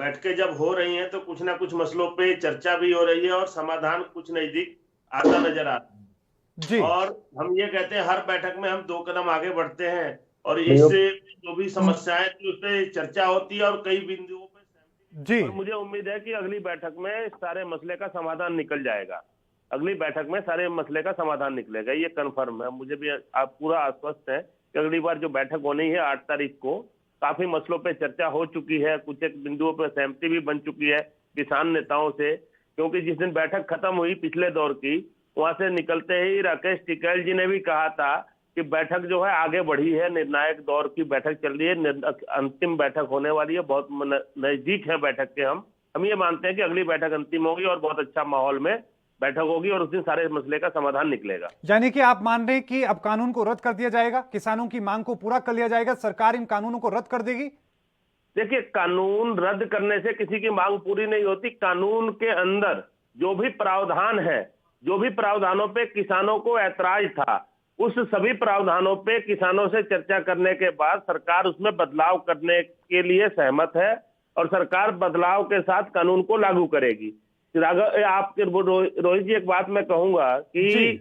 बैठकें जब हो रही हैं तो कुछ ना कुछ मसलों पे चर्चा भी हो रही है और समाधान कुछ नजदीक आता नजर आ रहा जी। है। और हम ये कहते हैं हर बैठक में हम 2 कदम आगे बढ़ते हैं और प्रयोग। इससे जो भी समस्याएं थी उस पर चर्चा होती है और कई बिंदुओं पर सहमति भी जी। होती है। और मुझे उम्मीद है कि अगली बैठक में सारे मसले का समाधान निकल जाएगा। अगली बैठक में सारे मसले का समाधान निकलेगा, ये कन्फर्म है। मुझे भी आप पूरा आश्वस्त है कि अगली बार जो बैठक होनी है 8 तारीख को, काफी मसलों पे चर्चा हो चुकी है, कुछ एक बिंदुओं पर सहमति भी बन चुकी है किसान नेताओं से। क्योंकि जिस दिन बैठक खत्म हुई पिछले दौर की, वहां से निकलते ही राकेश टिकैत जी ने भी कहा था कि बैठक जो है आगे बढ़ी है, निर्णायक दौर की बैठक चल रही है, अंतिम बैठक होने वाली है, बहुत नजदीक है बैठक के। हम ये मानते हैं कि अगली बैठक अंतिम होगी और बहुत अच्छा माहौल में बैठक होगी और उस दिन सारे मसले का समाधान निकलेगा। यानी कि आप मान रहे हैं कि अब कानून को रद्द कर दिया जाएगा, किसानों की मांग को पूरा कर लिया जाएगा, सरकार इन कानूनों को रद्द कर देगी? देखिए, कानून रद्द करने से किसी की मांग पूरी नहीं होती। कानून के अंदर जो भी प्रावधान है, जो भी प्रावधानों पे किसानों को ऐतराज था, उस सभी प्रावधानों पे किसानों से चर्चा करने के बाद सरकार उसमें बदलाव करने के लिए सहमत है और सरकार बदलाव के साथ कानून को लागू करेगी। आपके रोहित जी, एक बात मैं कहूंगा जी।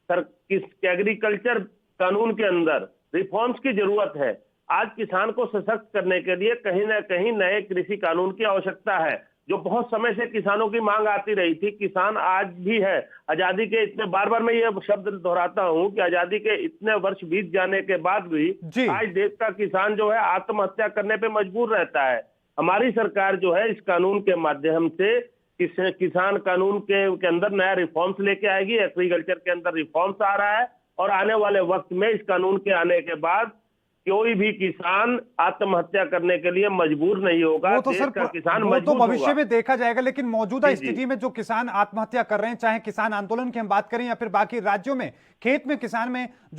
कि एग्रीकल्चर कानून के अंदर रिफॉर्म्स की जरूरत है। आज किसान को सशक्त करने के लिए कहीं ना कहीं नए कृषि कानून की आवश्यकता है, जो बहुत समय से किसानों की मांग आती रही थी। किसान आज भी है, आजादी के इतने, बार बार मैं ये शब्द दोहराता हूं कि आजादी के इतने वर्ष बीत जाने के बाद भी जी। आज देश का किसान जो है आत्महत्या करने पे मजबूर रहता है। हमारी सरकार जो है इस कानून के माध्यम से किसान कानून के अंदर नया रिफॉर्म्स लेके आएगी। एग्रीकल्चर के अंदर रिफॉर्म्स आ रहा है और आने वाले वक्त में इस कानून के आने के बाद कोई भी किसान आत्महत्या करने के लिए मजबूर नहीं होगा। वो तो देश सर का किसान वो तो मजबूत भविष्य होगा। में देखा जाएगा, लेकिन मौजूदा जी जी। स्थिति में जो किसान आत्महत्या कर रहे हैं, चाहे किसान आंदोलन की हम बात करें या फिर बाकी राज्यों में खेत में किसान में जो